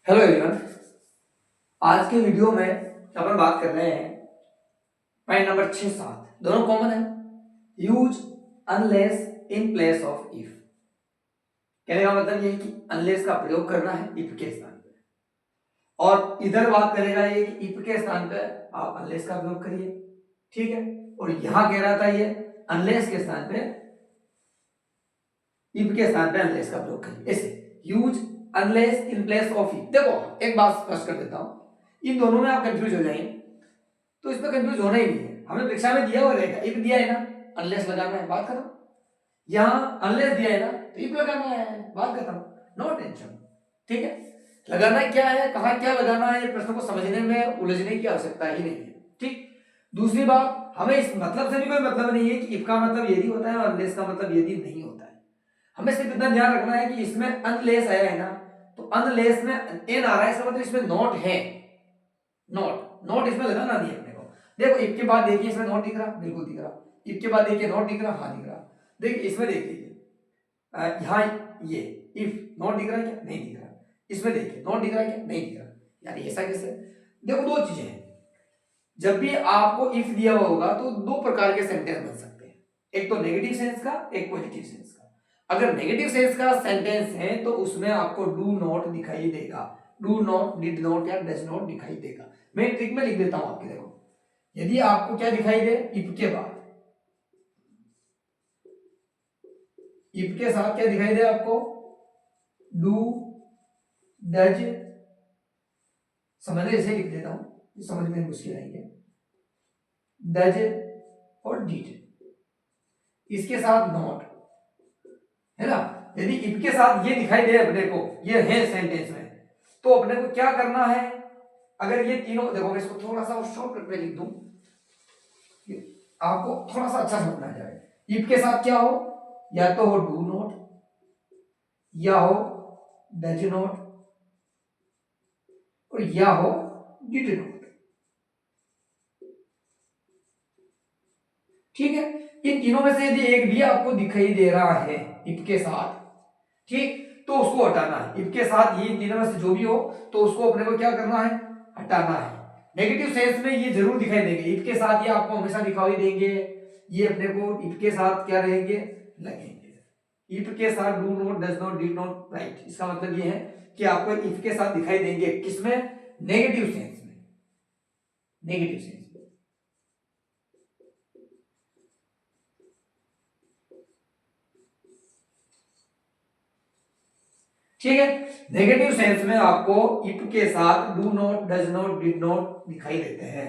Hello everyone. आज के video में अपन बात कर रहे हैं पॉइंट नंबर 6-7 दोनों कॉमन है। Use unless in place of if. कहने का मतलब ये है कि अनलेस का प्रयोग करना है इफ के स्थान पे, और इधर बात करेगा ये कि इफ के स्थान पे आप अनलेस का प्रयोग करिए, ठीक है। और यहां कह रहा था ये अनलेस के स्थान पे इफ के स्थान पे अनलेस का प्रयोग करिए, ऐसे use unless in place of if. देखो एक बात स्पष्ट कर देता हूं, इन दोनों में आप कंफ्यूज हो जाएंगे तो इसमें कंफ्यूज होना ही नहीं है। हमें परीक्षा में दिया हुआ रहेगा, इफ दिया है ना अनलेस लगाना है, बात खत्म। यहाँ अनलेस दिया है ना तो इफ लगाना है, बात खत्म, नो टेंशन, ठीक है। लगाना क्या है, कहाँ क्या लगाना है, प्रश्न को समझने में उलझने की आवश्यकता ही नहीं है, ठीक। दूसरी बात, हमें इस मतलब से भी कोई मतलब नहीं है कि इफ का मतलब यदि होता है और अनलेस का मतलब यदि नहीं होता है। हमें सिर्फ इतना ध्यान रखना है कि इसमें अनलेस आया है ना, तो अनलेस में एन आ रहा है, इसका मतलब इसमें नॉट है। नॉट इसमें लगाना नहीं है अपने को। देखो इफ के बाद देखिए इसमें नॉट दिख रहा, बिल्कुल दिख रहा। इफ के बाद देखिए नॉट दिख रहा, हाँ दिख रहा। देखिए इसमें देखिए यहाँ ये इफ नॉट दिख रहा है क्या, नहीं दिख रहा। इसमें देखिए नॉट दिख रहा है क्या, नहीं दिख रहा। यानी ऐसा कैसे? देखो दो चीजें हैं, जब भी आपको इफ दिया हुआ होगा तो दो प्रकार के सेंटेंस बन सकते हैं, एक तो नेगेटिव सेंस का, एक पॉजिटिव सेंस का। अगर नेगेटिव सेंस का सेंटेंस है तो उसमें आपको डू नॉट दिखाई देगा, डू नॉट, डिड नॉट या डज नॉट दिखाई देगा। मैं एक ट्रिक में लिख देता हूं आपके, देखो यदि आपको क्या दिखाई दे इफ के बाद, इफ के साथ क्या दिखाई दे आपको, डू, डज, समझने इसे लिख देता हूं, समझ में मुश्किल आएंगे, डज और डिड, इसके साथ नॉट है ना। यदि इफ के साथ ये दिखाई दे अपने को, ये है सेंटेंस में, तो अपने को क्या करना है, अगर ये तीनों, देखो मैं इसको थोड़ा सा शॉर्टकट में लिख दूं, आपको थोड़ा सा अच्छा समझ में आ जाए। इफ के साथ क्या हो, या तो हो डू नॉट, या हो डज नॉट, और या हो डिड नॉट, ठीक है। इन तीनों में से यदि एक भी आपको दिखाई दे रहा है इफ के साथ, ठीक, तो उसको हटाना है। इफ के साथ ये तीनों में से जो भी हो तो उसको अपने को क्या करना है, हटाना है। नेगेटिव सेंस में ये जरूर दिखाई देंगे, इफ के साथ ये आपको हमेशा दिखाई देंगे, ये अपने को इफ के साथ क्या रहेंगे, लगेंगे। इफ के साथ do not, does not, did not, right, इसका मतलब ये है कि आपको इफ के साथ दिखाई देंगे, किसमें, नेगेटिव सेंस में, नेगेटिव सेंस में, ठीक है। नेगेटिव सेंस में आपको इफ के साथ do not, does not, did not दिखाई देते हैं,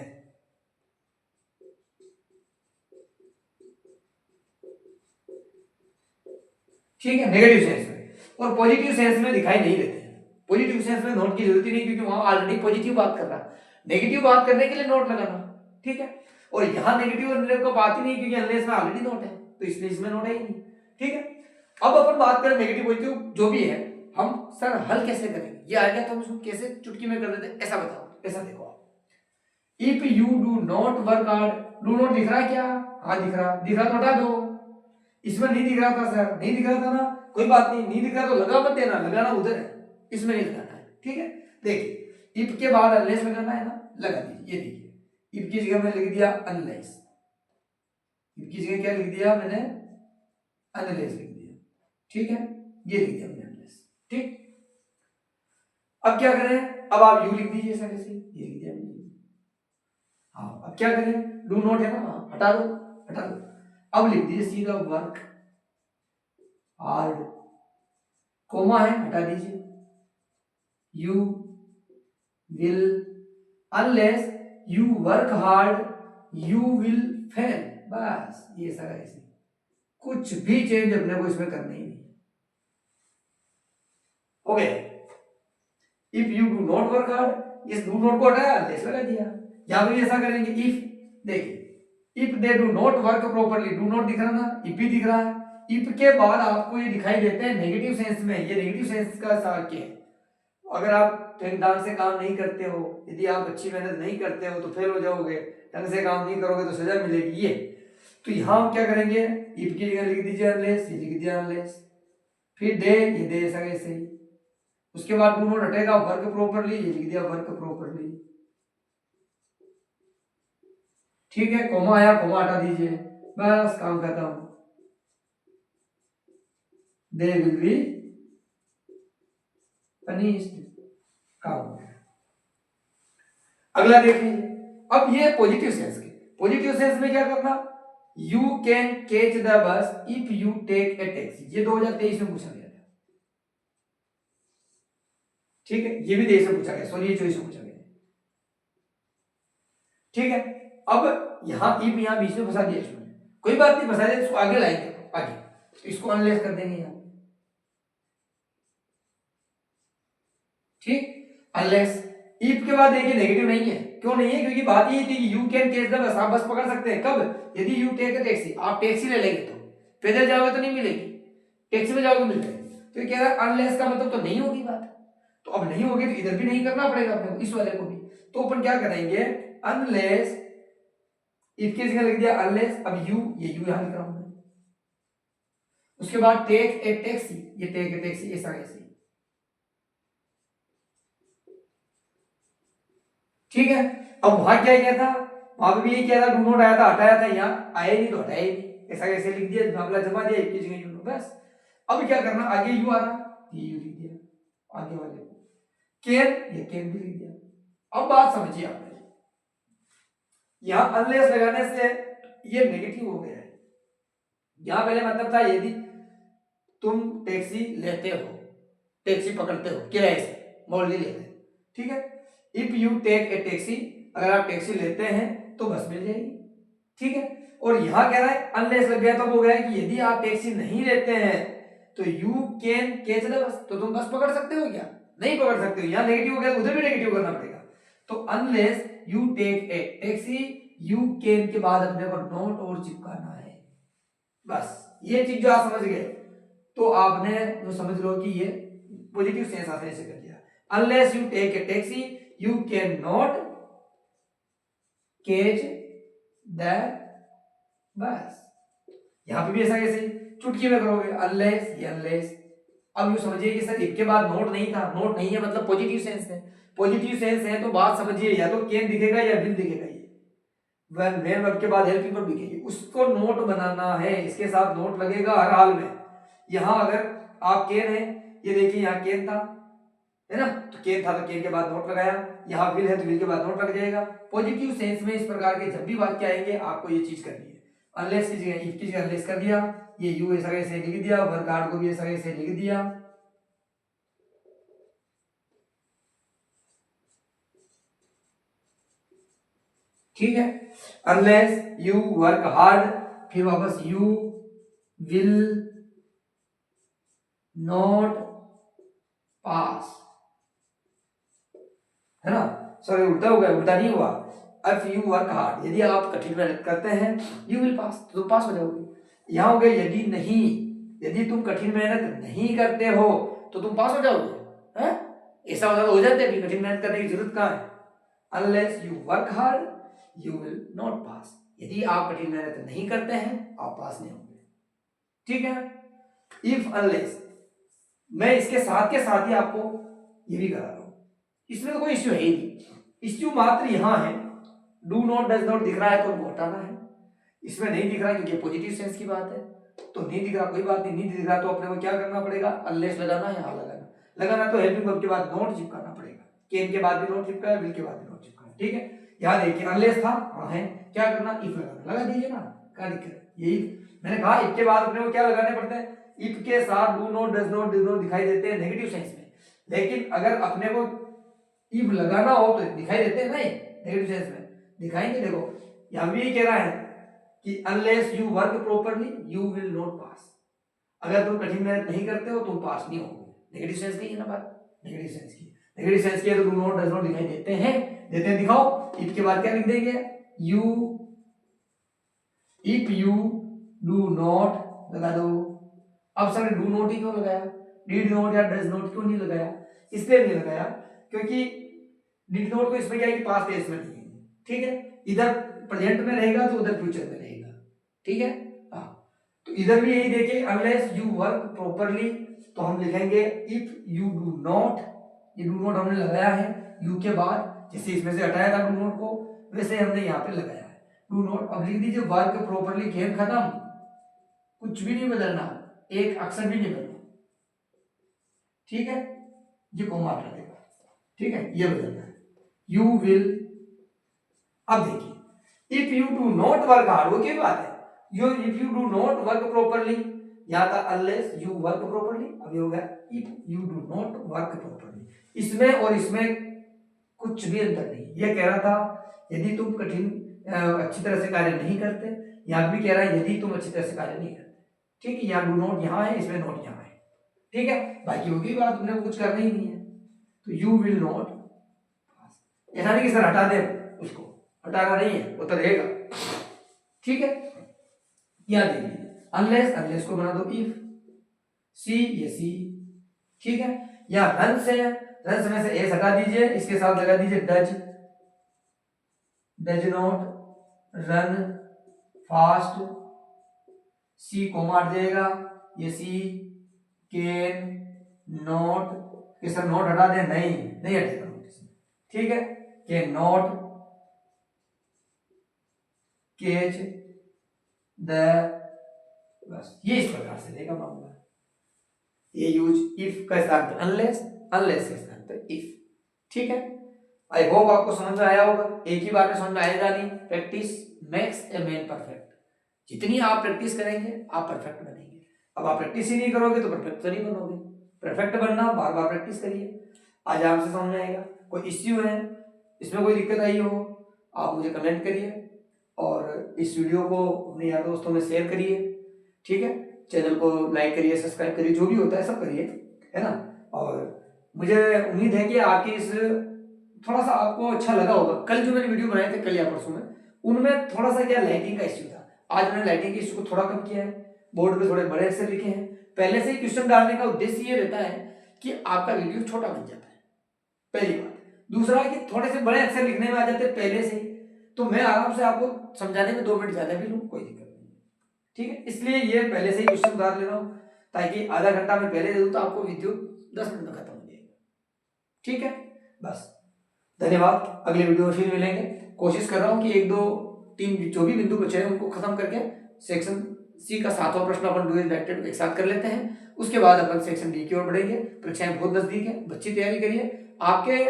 ठीक है, नेगेटिव सेंस में। और पॉजिटिव सेंस में दिखाई नहीं देते हैं। पॉजिटिव सेंस में नोट की जरूरत ही नहीं, क्योंकि वहां ऑलरेडी पॉजिटिव बात कर रहा है, नेगेटिव बात करने के लिए नोट लगाना, ठीक है। और यहां नेगेटिव और को बात ही नहीं, क्योंकि अनलेस में ऑलरेडी नोट है, तो इसलिए इसमें नोट है ही नहीं, ठीक है। अब अपन बात करें नेगेटिव पॉजिटिव जो भी है, हम सर हल कैसे करेंगे, ये आएगा तो हम उसको कैसे चुटकी में कर देते, ऐसा बताओ। ऐसा देखो आप, if you do not work hard, do not दिख रहा है क्या, हाँ दिख रहा, दिख रहा तो हटा दो। इसमें नहीं दिख रहा था सर, नहीं दिख रहा था ना, कोई बात नहीं, नहीं दिख रहा तो लगा मत देना, लगाना उधर है, इसमें नहीं लगाना है, ठीक है। देखिए इफ के बाद अनलेस लगाना है ना, लगा दीजिए। ये देखिए इफ की जगह मैंने लिख दिया अनलेस, इफ की जगह क्या लिख दिया मैंने, अनलेस लिख दिया, ठीक है। ये लिख दिया मैंने अनलेस, ठीक। अब क्या करें, अब आप यू लिख दीजिए, ऐसा कैसे, ये लिख दिया मैंने। हाँ अब क्या करें, डू नॉट है ना, हाँ हटा दो, हटा दो। अब लिख दीजिए सीधा वर्क हार्ड, कोमा है हटा दीजिए, you will, unless you work hard you will fail, बस ये सारा ऐसे, कुछ भी चेंज अपने को इसमें करना ही नहीं, okay. If you do not work hard, इस डू नॉट को हटाया, अनलेस लगा दिया। यहां भी ऐसा करेंगे, इफ, देखिए if they do not work properly, do not दिख रहा ना, इफ भी दिख रहा है। इफ के बाद आपको ये दिखाई देते हैं नेगेटिव सेंस में, ये नेगेटिव सेंस का साक्ष्य है। अगर आप ढंग से काम नहीं करते हो, यदि आप अच्छी मेहनत नहीं करते हो तो फेल हो जाओगे, ढंग से काम नहीं करोगे तो सजा मिलेगी, ये। तो यहां हम क्या करेंगे, इफ की जगह लिख दीजिए अनलेस, ये लिख दिया अनलेस, फिर दे, ये दे ऐसा कैसे ही, उसके बाद डू नॉट हटेगा, वर्क प्रॉपरली, ये लिख दिया वर्क प्रॉपरली। ठीक है, कोमा आया, कोमा हटा दीजिए, बस काम खत्म। दे विल बी पनिश्ड, काम हो गया। अगला देखिए, अब ये पॉजिटिव सेंस के, पॉजिटिव सेंस में क्या करना, you can catch the bus if you take a taxi, ये 2023 में पूछा गया था। ठीक है, ये भी 23 में पूछा गया, सॉरी ये 24 में पूछा गया। ठीक है, अब यहां इफ यहां बीच में फंसा दिया इसमें, कोई बात नहीं, फंसा दिया, इसको आगे लाएंगे, आगे तो इसको अनलेस कर देंगे यहां। ठीक, अनलेस, इफ के बाद देखिए नेगेटिव नहीं है, क्यों नहीं है, क्योंकि बात ये थी कि यू कैन कैच द बस, आप बस पकड़ सकते हैं कब, यदि यू टेक अ टैक्सी, आप टैक्सी ले लेंगे तो, पैदल जाओगे तो नहीं मिलेगी, टैक्सी में जाओगे मिल जाएगी। तो ये कह रहा है अनलेस का मतलब तो नहीं होगी बात, तो अब नहीं होगी तो इधर भी नहीं करना पड़ेगा अपने को, इस वाले को भी। तो अपन क्या करेंगे, अनलेस, इफ की जगह लिख दिया अनलेस, अब यू, ये यू यहां लिख रहा हूं मैं, उसके बाद टेक ए टैक्सी, ये टेक ए टैक्सी ऐसा कैसे, ठीक है। अब वहां क्या किया था, वहां पे भी यही किया था, डू नॉट आया था, हटाया था, यहाँ आया नहीं तो हटाया नहीं, ऐसा कैसे लिख दिया, मामला जमा दिया, एक की जगह यू, बस। अब क्या करना, आगे यू आ रहा, ये यू लिख दिया, आगे वाले को कैन, ये कैन भी लिख दिया। अब बात समझिए आपने, यहां अनलेस लगाने से ये नेगेटिव हो गया है। यहां पहले मतलब था यदि तुम टैक्सी लेते हो, टैक्सी पकड़ते हो किराए से, मोल लेते, ठीक है, if you take a taxi, अगर आप टैक्सी लेते हैं तो बस मिल जाएगी। ठीक है, और यहां कह रहा है अनलेस लग गया तो हो गया कि यदि आप टैक्सी नहीं लेते हैं तो यू कैन कैच द बस, तो तुम बस पकड़ सकते हो क्या, नहीं पकड़ सकते हो, यहां नेगेटिव हो गया, उधर भी नेगेटिव करना पड़ेगा। तो unless you take a taxi, you can के बाद अपने को नॉट और चिपकाना है, बस ये चीज जो आप समझ गए तो आपने जो समझ लो कि ये पॉजिटिव सेंस आसानी से कर दिया। Unless you take a taxi you can not catch the bus, यहां पे भी ऐसा कैसे चुटकी में करोगे, अनलेस, ये अनलेस। अब यू समझिए कि सर इसके बाद नोट नहीं था, नोट नहीं है मतलब पॉजिटिव सेंस है, पॉजिटिव सेंस है तो बात समझिए, या तो कैन दिखेगा या विल दिखेगा, ये वेन वर्ब के बाद हेल्पिंग वर्ब दिखेगी, उसको नोट बनाना है, इसके साथ नोट लगेगा हर हाल में। यहां अगर आप कैन है, ये देखिए यहाँ कैन था, है ना, तो कैन था तो कैन के बाद नोट लगाया, यहाँ विल है तो विल के बाद नोट लग जाएगा। पॉजिटिव सेंस में इस प्रकार के जब भी वाक्य आएंगे आपको ये चीज करनी है, अनलेस की जगह इफ की जगह अनलेस कर दिया, ये यू ऐसा कैसे लिख दिया, वर्क हार्ड को भी ऐसा कैसे लिख दिया। ठीक है, अनलेस यू वर्क हार्ड, फिर वापस यू विल नॉट पास, है ना, सॉरी उल्टा हो गया, उल्टा नहीं हुआ, इफ यू वर्क हार्ड, यदि आप कठिन मेहनत करते हैं, यू विल पास, तो तुम पास हो जाओगे। यहां हो गया यदि नहीं, यदि तुम कठिन मेहनत नहीं करते हो तो तुम पास हो जाओगे, हैं, ऐसा हो जाता है, कठिन मेहनत करने की जरूरत कहां है, unless you work hard you will not pass, यदि आप कठिन मेहनत नहीं करते हैं आप पास नहीं होंगे। ठीक है, इफ अनलेस, मैं इसके साथ के साथ ही आपको ये भी करा रहा हूं, इसमें तो कोई इश्यू है ही नहीं, इश्यू मात्र यहां है, डू नॉट डज नॉट दिख रहा है तो उनको हटाना है, इसमें नहीं दिख रहा है क्योंकि पॉजिटिव सेंस की बात है, तो नहीं दिख रहा कोई बात नहीं, नहीं दिख रहा तो अपने को क्या करना पड़ेगा, अनलेस लगाना है, यहां लगाना, लगाना तो हेल्पिंग वर्ब के बाद नॉट चिपकाना पड़ेगा, कैन के बाद भी नॉट चिपकाया, विल के बाद भी नॉट चिपकाया। ठीक है, यहां देखिए अनलेस था, हाँ है, क्या करना, इफ लगाना, लगा दीजिए ना, क्या दिक्कत, यही मैंने कहा, इफ के बाद अपने को क्या लगाने पड़ते हैं, इफ के साथ do not does not do not दिखाई देते हैं नेगेटिव सेंस में, लेकिन अगर अपने को इफ लगाना हो तो दिखाई देते हैं नहीं, नेगेटिव सेंस में दिखाएंगे। देखो यहां भी कह रहा है कि unless you work properly you will not pass, अगर तुम कठिन मेहनत नहीं करते हो तुम पास नहीं होगे, नेगेटिव सेंस की है ना बात, नेगेटिव सेंस की, नेगेटिव सेंस की है तो डू नॉट डज नॉट दिखाई देते हैं, देते हैं दिखाओ, इफ के बाद क्या लिख देंगे, you, if you do not लगा दो। अब सर डू नॉट ही क्यों लगाया, डिड नॉट या डज नॉट क्यों नहीं लगाया, इसलिए नहीं लगाया क्योंकि डिड नॉट को इसमें क्या है कि पास्ट टेंस में नहीं है, ठीक है, इधर प्रेजेंट में रहेगा तो उधर फ्यूचर में रहेगा, ठीक है, हाँ, तो इधर भी यही देखिए, अनलेस यू वर्क प्रॉपरली, तो हम लिखेंगे इफ यू डू नॉट, ये डू नॉट हमने लगाया है यू के बाद, जैसे इसमें से हटाया था डू नॉट को, वैसे हमने यहाँ पे लगाया है डू नॉट। अब लिख दीजिए वर्क प्रॉपरली, गेम खत्म, कुछ भी नहीं बदलना, एक अक्षर भी नहीं बदलना, ठीक है, ये कोमा हटा देगा, ठीक है, ये बदलना है, यू विल। अब देखिए if you do not work hard, वो क्या बात है, you if you do not work properly, यहां था अनलेस यू वर्क प्रॉपरली, अब ये हो गया if you do not work properly. इसमें और इसमें कुछ भी अंतर नहीं, ये कह रहा था यदि तुम कठिन अच्छी तरह से कार्य नहीं करते, यहां भी कह रहा है यदि तुम अच्छी तरह से कार्य नहीं करते, ठीक है, यहाँ डू नॉट यहाँ है, इसमें नॉट यहाँ है, ठीक है, बाकी होगी बात, तुमने कुछ करना ही नहीं है, तो यू विल नॉट, ऐसा नहीं कि सर हटा दे, उसको हटाना नहीं है, वो तो रहेगा, ठीक है। यहां देखिए अनलेस, अनलेस को बना दो इफ, सी ये सी, ठीक है, या रन से, रन से में से एस हटा दीजिए, इसके साथ लगा दीजिए does, does not run fast, सी को मार देगा, ये सी कैन नॉट, के सर नॉट हटा दे, नहीं नहीं हटेगा नॉट, ठीक है, कैन नॉट कैच द, बस ये इस प्रकार से देगा मामला। ये यूज इफ का स्थान पे अनलेस, अनलेस के स्थान पे इफ, ठीक है। आई होप आपको समझ में आया होगा, एक ही बार में समझ में आएगा नहीं, practice makes a man perfect, जितनी आप प्रैक्टिस करेंगे आप परफेक्ट बनेंगे। अब आप प्रैक्टिस ही नहीं करोगे तो परफेक्ट तो नहीं बनोगे, परफेक्ट बनना बार बार प्रैक्टिस करिए, आज आपसे समझ में आएगा। कोई इश्यू है, इसमें कोई दिक्कत आई हो, आप मुझे कमेंट करिए और इस वीडियो को अपने यार दोस्तों में शेयर करिए, ठीक है, चैनल को लाइक करिए, सब्सक्राइब करिए, जो भी होता है सब करिए, है ना। और मुझे उम्मीद है कि आपकी इस थोड़ा सा आपको अच्छा लगा होगा। कल जो मैंने वीडियो बनाए थे कल या परसों में, उनमें थोड़ा सा क्या लाइटिंग का इश्यू था, आज मैंने लाइटिंग के इश्यू को थोड़ा कम किया है, बोर्ड पे थोड़े बड़े अक्षर लिखे हैं। पहले से ही क्वेश्चन डालने का उद्देश्य ये रहता है कि आपका वीडियो छोटा बन जाता है, पहली बात। दूसरा कि थोड़े से बड़े अक्षर लिखने में आ जाते हैं पहले से ही, तो मैं आराम से आपको समझाने में 2 मिनट ज्यादा भी लूँ, कोई दिक्कत नहीं, ठीक है। इसलिए ये पहले से ही क्वेश्चन उतार ले रहा हूँ, ताकि आधा घंटा में पहले दे दूँ तो आपको वीडियो 10 मिनट में खत्म हो जाएगा, ठीक है। बस धन्यवाद, अगले वीडियो में फिर मिलेंगे। कोशिश कर रहा हूँ कि 1 2 3 जो भी बिंदु बचे हैं उनको खत्म करके सेक्शन सी का 7वां प्रश्न अपन डू इज डायरेक्टेड एक साथ कर लेते हैं, उसके बाद अपन सेक्शन डी की ओर बढ़ेंगे। परीक्षाएं बहुत नजदीक है, अच्छी तैयारी करिए। आपके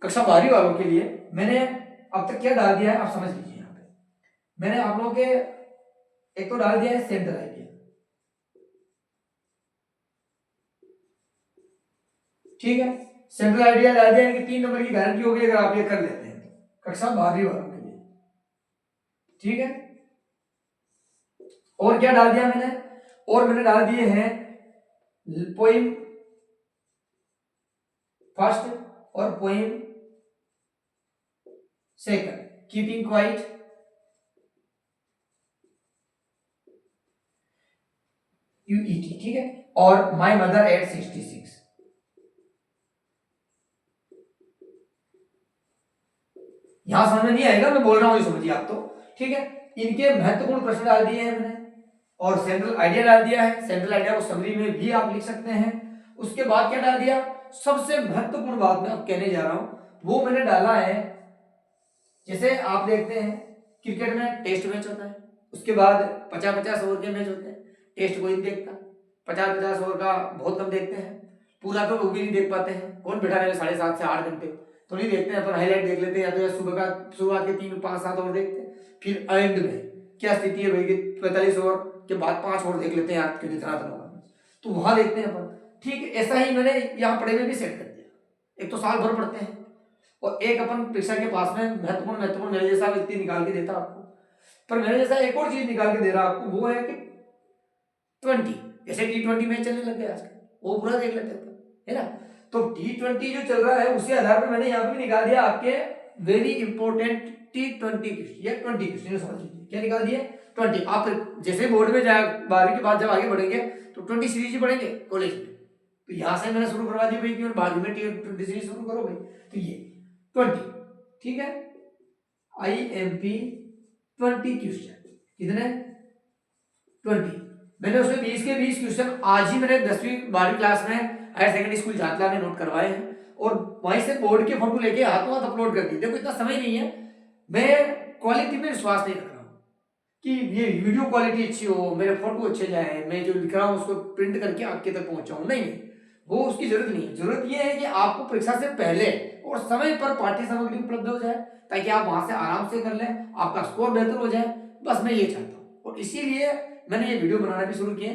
कक्षा 12वीं वालों के लिए मैंने अब तक क्या डाल दिया है आप समझ लीजिए। यहाँ पे मैंने आप लोगों के एक तो डाल दिया है सेंट्रल आइडिया, ठीक है, सेंट्रल आइडिया डाल दिया है कि 3 नंबर की गारंटी होगी अगर आप ये कर लेते हैं तो, कक्षा 12वीं वालों के लिए, ठीक है। और क्या डाल दिया मैंने, और मैंने डाल दिए हैं पोइम फर्स्ट और poem second, keeping quiet, UET, ठीक है, और माय मदर एट 66। यहां समझ में नहीं आएगा, मैं बोल रहा हूं ये समझिए आप तो, ठीक है। इनके महत्वपूर्ण प्रश्न डाल दिए हैं मैंने, और सेंट्रल आइडिया डाल दिया है। सेंट्रल आइडिया को समरी में भी आप लिख सकते हैं। उसके बाद क्या डाल दिया, सबसे महत्वपूर्ण बात मैं अब कहने जा रहा हूं, वो मैंने डाला है, जैसे आप देखते हैं क्रिकेट में टेस्ट मैच होता है, उसके बाद 50-50 ओवर के मैच होते हैं, टेस्ट कोई नहीं देखता, 50-50 ओवर का बहुत कम देखते हैं, पूरा तो वो भी नहीं देख पाते हैं, कौन बैठा रहेगा 7.5 से 8 घंटे, तो नहीं देखते हैं अपन, हाईलाइट देख लेते हैं, या तो सुबह का शुरुआत के 3-5-7 ओवर देखते हैं, फिर एंड में क्या स्थिति है भाई कि 45 ओवर के बाद 5 ओवर देख लेते हैं यार, क्योंकि इतना होगा तो वहां देखते हैं अपन, ठीक है। ऐसा ही मैंने यहाँ पढ़े में भी सेट कर दिया। एक तो साल भर पढ़ते हैं, और एक अपन परीक्षा के पास में महत्वपूर्ण मेरे जैसा व्यक्ति निकाल के देता आपको, पर मेरे जैसा एक और चीज निकाल के दे रहा आपको, वो है कि 20 जैसे T20 मैच चलने लग गया आजकल, वो पूरा देख लेते हैं, है ना। तो T20 जो चल रहा है उसी आधार पर मैंने यहाँ पे भी निकाल दिया आपके वेरी इंपॉर्टेंट T20 क्वेश्चन, या 20 क्वेश्चन समझ लीजिए, क्या निकाल दिए 20। आप जैसे बोर्ड में जाए 12वीं के बाद जब आगे बढ़ेंगे तो 20 सीरीज ही पढ़ेंगे कॉलेज में, तो यहाँ से मैंने शुरू करवा दी भाई कि 12वीं में T20 सीरीज शुरू करो भाई, तो ये 20, ठीक है। IMP 20 क्वेश्चन, कितने 20। मैंने उसमें 20 के 20 क्वेश्चन आज ही मैंने 10वीं 12वीं क्लास में हायर सेकेंडरी स्कूल जातला में नोट करवाए हैं और वहीं से बोर्ड के फोटो लेके हाथों हाथ अपलोड कर दी। देखो इतना समय नहीं है, मैं क्वालिटी में विश्वास नहीं रख रहा हूँ कि ये वीडियो क्वालिटी अच्छी हो, मेरे फोटो अच्छे जाए, मैं जो लिख रहा हूँ उसको प्रिंट करके आपके तक पहुंचाऊं, नहीं, वो उसकी जरूरत नहीं है। जरूरत ये है कि आपको परीक्षा से पहले और समय पर पाठ्य सामग्री उपलब्ध हो जाए ताकि आप वहां से आराम से कर लें, आपका स्कोर बेहतर हो जाए, बस मैं ये चाहता हूँ। और इसीलिए मैंने ये वीडियो बनाना भी शुरू किए।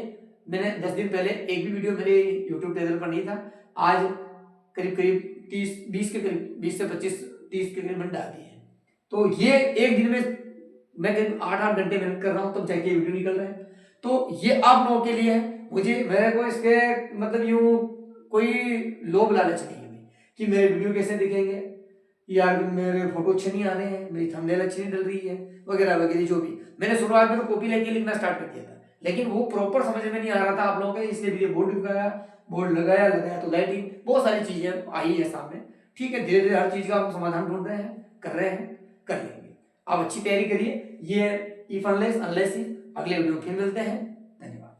मैंने 10 दिन पहले एक भी वीडियो मेरे यूट्यूब चैनल पर नहीं था, आज करीब करीब 20 के करीब 20 से 25 30 के करीब मैंने डाल दिए हैं। तो ये एक दिन में मैं करीब 8-8 घंटे मेहनत कर रहा हूँ तब जाके वीडियो निकल रहे हैं। तो ये आप लोगों के लिए है, मुझे मेरे को इसके मतलब यूं कोई लोभ लालच नहीं है कि मेरे वीडियो कैसे दिखेंगे, यार मेरे फोटो अच्छे नहीं आ रहे हैं, मेरी थंबनेल अच्छी नहीं डल रही है, वगैरह वगैरह जो भी। मैंने शुरुआत में तो कॉपी लेके लिखना स्टार्ट कर दिया था, लेकिन वो प्रॉपर समझ में नहीं आ रहा था आप लोगों के, इसलिए भी बोर्ड लगाया, बोर्ड लगाया तो लाइटिंग बहुत सारी चीजें आई है सामने। ठीक है, धीरे धीरे हर चीज का हम समाधान ढूंढ रहे हैं, कर रहे हैं, कर लेंगे। आप अच्छी तैयारी करिए। ये इफ अनलेस अनलेस अगले वीडियो फिर मिलते हैं। धन्यवाद।